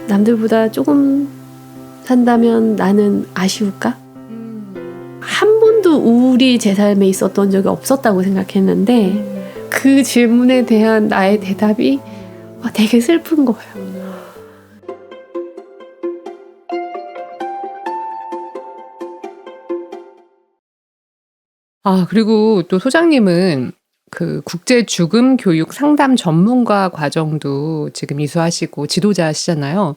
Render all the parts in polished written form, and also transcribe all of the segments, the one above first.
남들보다 조금 산다면 나는 아쉬울까? 한 번도 우울이 제 삶에 있었던 적이 없었다고 생각했는데 그 질문에 대한 나의 대답이 되게 슬픈 거예요. 그리고 또 소장님은 그 국제 죽음 교육 상담 전문가 과정도 지금 이수하시고 지도자시잖아요.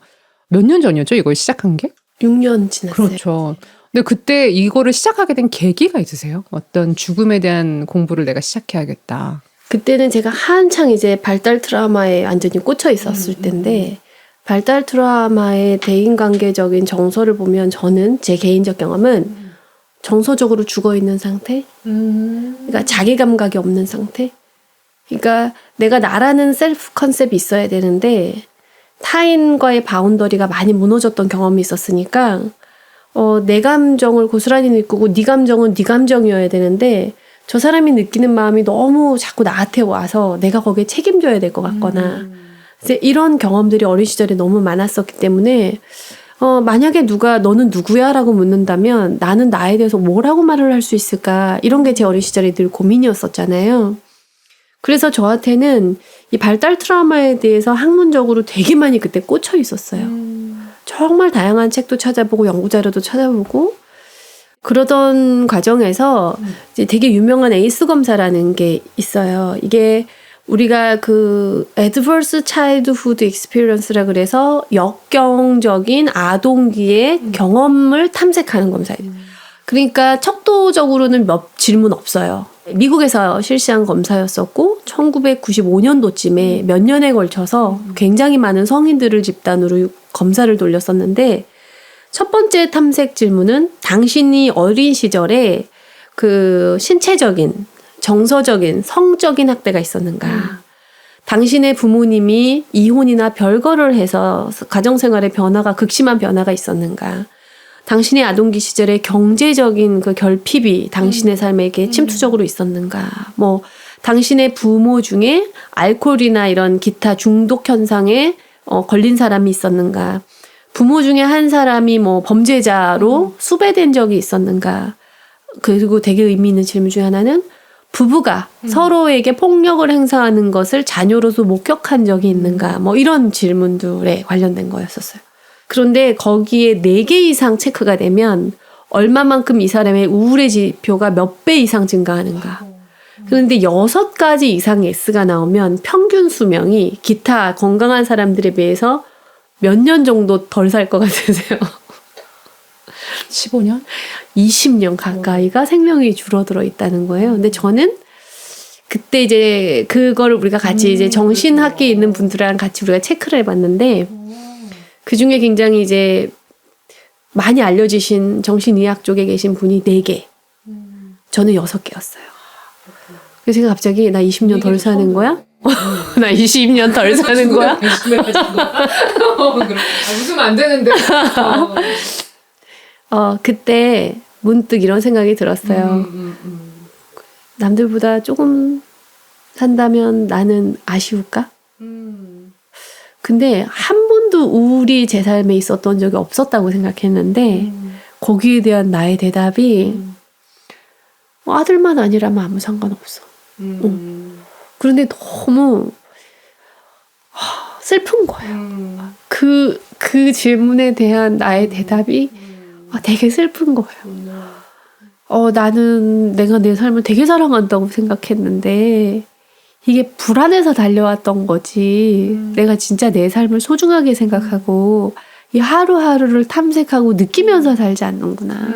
몇 년 전이었죠? 이걸 시작한 게? 6년 지났어요. 그렇죠. 근데 그때 이거를 시작하게 된 계기가 있으세요? 어떤 죽음에 대한 공부를 내가 시작해야겠다. 그때는 제가 한창 이제 발달 트라우마에 완전히 꽂혀 있었을 때인데 발달 트라우마의 대인관계적인 정서를 보면 저는 제 개인적 경험은 정서적으로 죽어있는 상태? 그러니까 자기 감각이 없는 상태? 그러니까 내가 나라는 셀프 컨셉이 있어야 되는데 타인과의 바운더리가 많이 무너졌던 경험이 있었으니까 내 감정을 고스란히 느끼고 네 감정은 네 감정이어야 되는데 저 사람이 느끼는 마음이 너무 자꾸 나한테 와서 내가 거기에 책임져야 될 것 같거나 이제 이런 경험들이 어린 시절에 너무 많았었기 때문에 만약에 누가 너는 누구야? 라고 묻는다면 나는 나에 대해서 뭐라고 말을 할 수 있을까? 이런 게 제 어린 시절에 늘 고민이었었잖아요. 그래서 저한테는 이 발달 트라우마에 대해서 학문적으로 되게 많이 그때 꽂혀 있었어요. 정말 다양한 책도 찾아보고 연구자료도 찾아보고 그러던 과정에서 이제 되게 유명한 에이스 검사라는 게 있어요. 이게 우리가 그 adverse childhood experience라 그래서 역경적인 아동기의 경험을 탐색하는 검사예요. 그러니까 척도적으로는 몇 질문 없어요. 미국에서 실시한 검사였었고 1995년도쯤에 몇 년에 걸쳐서 굉장히 많은 성인들을 집단으로 검사를 돌렸었는데 첫 번째 탐색 질문은 당신이 어린 시절에 그 신체적인 정서적인, 성적인 학대가 있었는가? 당신의 부모님이 이혼이나 별거를 해서 가정생활의 변화가 극심한 변화가 있었는가? 당신의 아동기 시절에 경제적인 그 결핍이 당신의 삶에게 침투적으로 있었는가? 뭐 당신의 부모 중에 알코올이나 이런 기타 중독 현상에 걸린 사람이 있었는가? 부모 중에 한 사람이 뭐 범죄자로 수배된 적이 있었는가? 그리고 되게 의미 있는 질문 중에 하나는 부부가 서로에게 폭력을 행사하는 것을 자녀로서 목격한 적이 있는가? 뭐 이런 질문들에 관련된 거였었어요. 그런데 거기에 4개 이상 체크가 되면 얼마만큼 이 사람의 우울의 지표가 몇 배 이상 증가하는가? 그런데 6가지 이상의 S가 나오면 평균 수명이 기타 건강한 사람들에 비해서 몇 년 정도 덜 살 것 같으세요? 15년? 20년 가까이가 생명이 줄어들어 있다는 거예요. 근데 저는 그때 이제 그거를 우리가 같이 이제 정신학계에 있는 분들이랑 같이 우리가 체크를 해봤는데 그 중에 굉장히 이제 많이 알려지신 정신의학 쪽에 계신 분이 4개. 저는 6개였어요. 그래서 제가 갑자기 나 20년 덜 사는 거야? 나 20년 덜 사는 거야? 웃으면 안 되는데. 그때 문득 이런 생각이 들었어요. 남들보다 조금 산다면 나는 아쉬울까? 근데 한 번도 우울이 제 삶에 있었던 적이 없었다고 생각했는데 거기에 대한 나의 대답이 아들만 아니라면 아무 상관없어. 그런데 너무 슬픈 거예요. 그 질문에 대한 나의 대답이 되게 슬픈 거예요. 나는 내가 내 삶을 되게 사랑한다고 생각했는데 이게 불안해서 달려왔던 거지. 내가 진짜 내 삶을 소중하게 생각하고 이 하루하루를 탐색하고 느끼면서 살지 않는구나.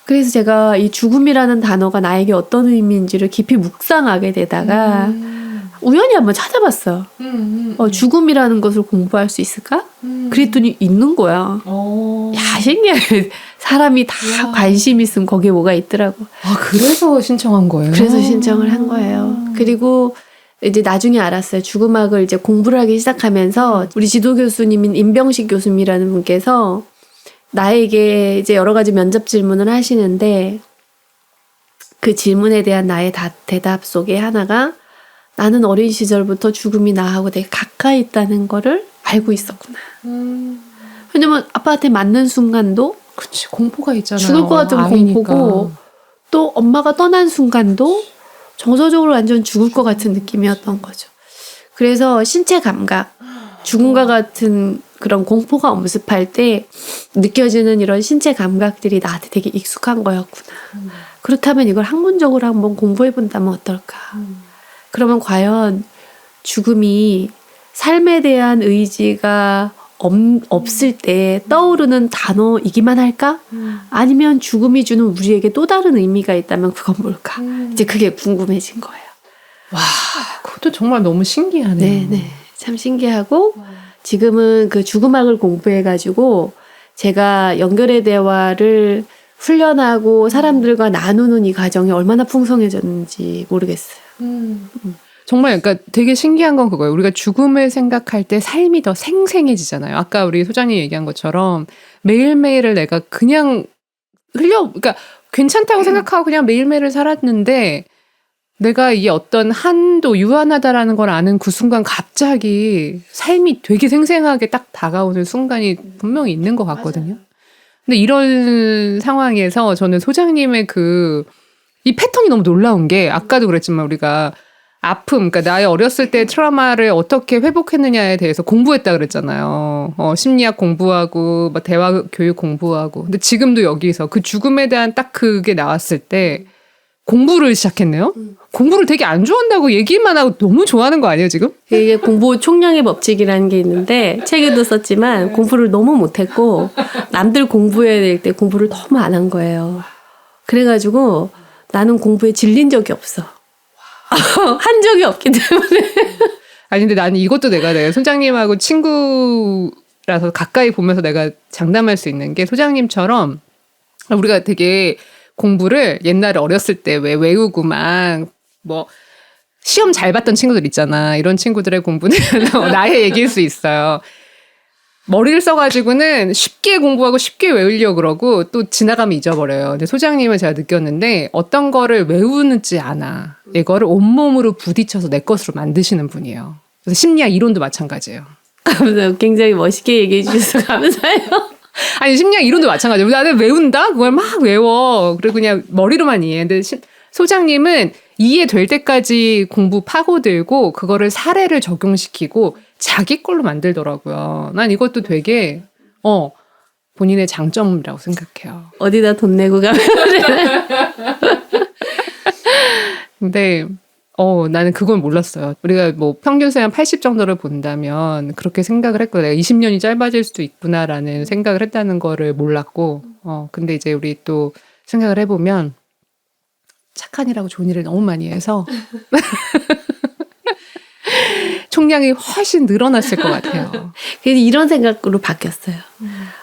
그래서 제가 이 죽음이라는 단어가 나에게 어떤 의미인지를 깊이 묵상하게 되다가 우연히 한번 찾아봤어요. 죽음이라는 것을 공부할 수 있을까? 그랬더니 있는 거야. 야, 신기해. 사람이 다 관심 있으면 거기에 뭐가 있더라고. 그래서 신청한 거예요? 그래서 신청을 한 거예요. 그리고 이제 나중에 알았어요. 죽음학을 이제 공부를 하기 시작하면서 우리 지도 교수님인 임병식 교수님이라는 분께서 나에게 이제 여러 가지 면접 질문을 하시는데 그 질문에 대한 나의 대답 속에 하나가 나는 어린 시절부터 죽음이 나하고 되게 가까이 있다는 거를 알고 있었구나. 왜냐면 아빠한테 맞는 순간도 그치, 공포가 있잖아요. 죽을 것 같은 아이니까. 공포고 또 엄마가 떠난 순간도 정서적으로 완전 죽을 것 같은 느낌이었던 거죠. 그래서 신체 감각, 죽음과 같은 그런 공포가 엄습할 때 느껴지는 이런 신체 감각들이 나한테 되게 익숙한 거였구나. 그렇다면 이걸 학문적으로 한번 공부해 본다면 어떨까? 그러면 과연 죽음이 삶에 대한 의지가 없을 때 떠오르는 단어이기만 할까? 아니면 죽음이 주는 우리에게 또 다른 의미가 있다면 그건 뭘까? 이제 그게 궁금해진 거예요. 와, 그것도 정말 너무 신기하네요. 네. 참 신기하고 지금은 그 죽음학을 공부해가지고 제가 연결의 대화를 훈련하고 사람들과 나누는 이 과정이 얼마나 풍성해졌는지 모르겠어요. 정말 그러니까 되게 신기한 건 그거예요. 우리가 죽음을 생각할 때 삶이 더 생생해지잖아요. 아까 우리 소장님 얘기한 것처럼 매일매일을 내가 그냥 그러니까 괜찮다고 생각하고 그냥 매일매일을 살았는데 내가 이 어떤 한도 유한하다라는 걸 아는 그 순간 갑자기 삶이 되게 생생하게 딱 다가오는 순간이 분명히 있는 것 같거든요. 근데 이런 상황에서 저는 소장님의 이 패턴이 너무 놀라운 게 아까도 그랬지만 우리가 아픔, 그러니까 나의 어렸을 때 트라우마를 어떻게 회복했느냐에 대해서 공부했다 그랬잖아요. 심리학 공부하고, 대화 교육 공부하고. 근데 지금도 여기서 그 죽음에 대한 딱 그게 나왔을 때 공부를 시작했네요. 공부를 되게 안 좋아한다고 얘기만 하고 너무 좋아하는 거 아니에요, 지금? 이게 공부 총량의 법칙이라는 게 있는데 책에도 썼지만 공부를 너무 못했고 남들 공부해야 될 때 공부를 너무 안 한 거예요. 그래가지고 나는 공부에 질린 적이 없어. 한 적이 없기 때문에. 아니 근데 나는 이것도 내가 소장님하고 친구라서 가까이 보면서 내가 장담할 수 있는 게 소장님처럼 우리가 되게 공부를 옛날에 어렸을 때 왜 외우고 막 시험 잘 봤던 친구들 있잖아. 이런 친구들의 공부는 나의 얘기일 수 있어요. 머리를 써가지고는 쉽게 공부하고 쉽게 외우려고 그러고 또 지나가면 잊어버려요. 근데 소장님은 제가 느꼈는데 어떤 거를 외우는지 않아. 이거를 온몸으로 부딪혀서 내 것으로 만드시는 분이에요. 그래서 심리학 이론도 마찬가지예요. 굉장히 멋있게 얘기해 주셔서 감사해요. 아니 심리학 이론도 마찬가지예요. 나는 외운다? 그걸 막 외워. 그리고 그냥 머리로만 이해해. 근데 소장님은 이해될 때까지 공부 파고들고 그거를 사례를 적용시키고 자기 걸로 만들더라고요. 난 이것도 되게 본인의 장점이라고 생각해요. 어디다 돈 내고 가면 근데 나는 그건 몰랐어요. 우리가 평균 수행 80 정도를 본다면 그렇게 생각을 했고 내가 20년이 짧아질 수도 있구나라는 생각을 했다는 거를 몰랐고 근데 이제 우리 또 생각을 해보면 착한 일하고 좋은 일을 너무 많이 해서 총량이 훨씬 늘어났을 것 같아요. 그래서 이런 생각으로 바뀌었어요.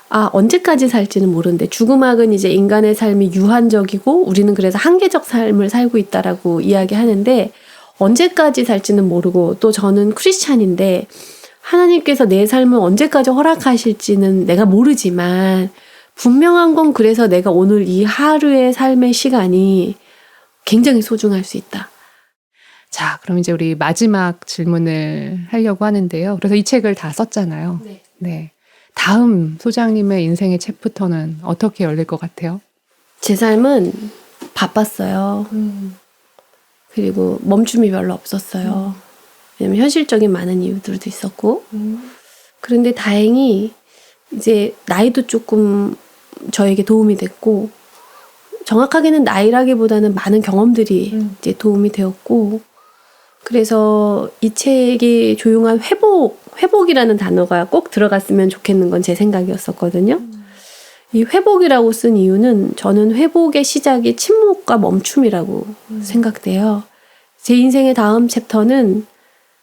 언제까지 살지는 모르는데 죽음학은 이제 인간의 삶이 유한적이고 우리는 그래서 한계적 삶을 살고 있다라고 이야기하는데 언제까지 살지는 모르고 또 저는 크리스찬인데 하나님께서 내 삶을 언제까지 허락하실지는 내가 모르지만 분명한 건 그래서 내가 오늘 이 하루의 삶의 시간이 굉장히 소중할 수 있다. 자, 그럼 이제 우리 마지막 질문을 하려고 하는데요. 그래서 이 책을 다 썼잖아요. 네. 다음 소장님의 인생의 챕터는 어떻게 열릴 것 같아요? 제 삶은 바빴어요. 그리고 멈춤이 별로 없었어요. 왜냐면 현실적인 많은 이유들도 있었고. 그런데 다행히 이제 나이도 조금 저에게 도움이 됐고 정확하게는 나이라기보다는 많은 경험들이 이제 도움이 되었고 그래서 이 책이 조용한 회복이라는 단어가 꼭 들어갔으면 좋겠는 건 제 생각이었었거든요. 이 회복이라고 쓴 이유는 저는 회복의 시작이 침묵과 멈춤이라고 생각돼요. 제 인생의 다음 챕터는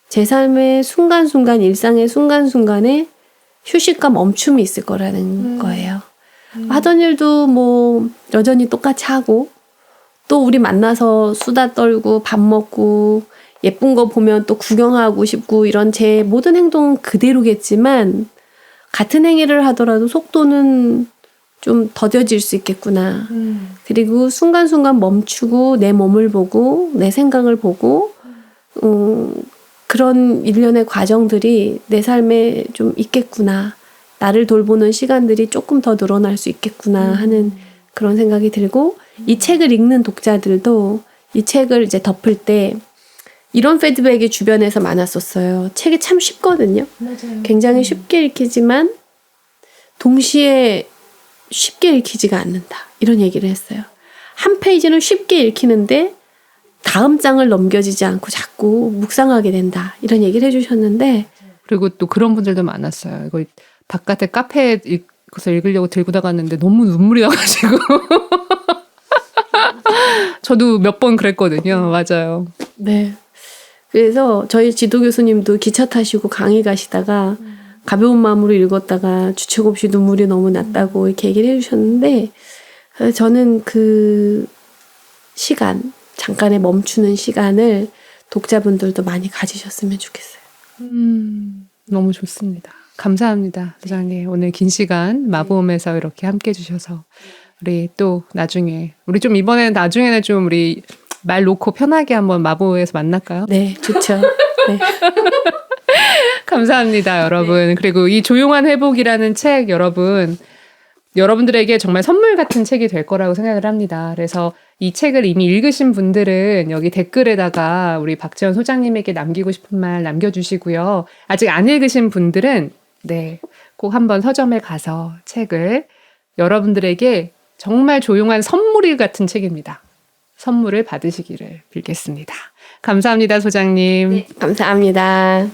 제 삶의 순간순간, 일상의 순간순간에 휴식과 멈춤이 있을 거라는 거예요. 하던 일도 여전히 똑같이 하고 또 우리 만나서 수다 떨고 밥 먹고 예쁜 거 보면 또 구경하고 싶고 이런 제 모든 행동은 그대로겠지만 같은 행위를 하더라도 속도는 좀 더뎌질 수 있겠구나. 그리고 순간순간 멈추고 내 몸을 보고 내 생각을 보고 그런 일련의 과정들이 내 삶에 좀 있겠구나. 나를 돌보는 시간들이 조금 더 늘어날 수 있겠구나 하는 그런 생각이 들고, 이 책을 읽는 독자들도 이 책을 이제 덮을 때 이런 피드백이 주변에서 많았었어요. 책이 참 쉽거든요. 맞아요. 굉장히 쉽게 읽히지만 동시에 쉽게 읽히지가 않는다. 이런 얘기를 했어요. 한 페이지는 쉽게 읽히는데 다음 장을 넘겨지지 않고 자꾸 묵상하게 된다. 이런 얘기를 해주셨는데, 그리고 또 그런 분들도 많았어요. 이거 바깥에 카페에 가서 읽으려고 들고 나갔는데 너무 눈물이 나가지고 저도 몇 번 그랬거든요. 맞아요. 네. 그래서 저희 지도 교수님도 기차 타시고 강의 가시다가 가벼운 마음으로 읽었다가 주책 없이 눈물이 너무 났다고 이렇게 얘기를 해주셨는데, 저는 그 시간, 잠깐의 멈추는 시간을 독자분들도 많이 가지셨으면 좋겠어요. 너무 좋습니다. 감사합니다, 소장님. 오늘 긴 시간 마보험에서 이렇게 함께 해주셔서 우리 또 나중에 우리 좀 이번에는 나중에는 좀 우리 말 놓고 편하게 한번 마보에서 만날까요? 네, 좋죠. 네. 감사합니다, 여러분. 그리고 이 조용한 회복이라는 책 여러분들에게 정말 선물 같은 책이 될 거라고 생각을 합니다. 그래서 이 책을 이미 읽으신 분들은 여기 댓글에다가 우리 박재원 소장님에게 남기고 싶은 말 남겨주시고요. 아직 안 읽으신 분들은 꼭 한번 서점에 가서 책을 여러분들에게 정말 조용한 선물 같은 책입니다. 선물을 받으시기를 빌겠습니다. 감사합니다, 소장님. 감사합니다.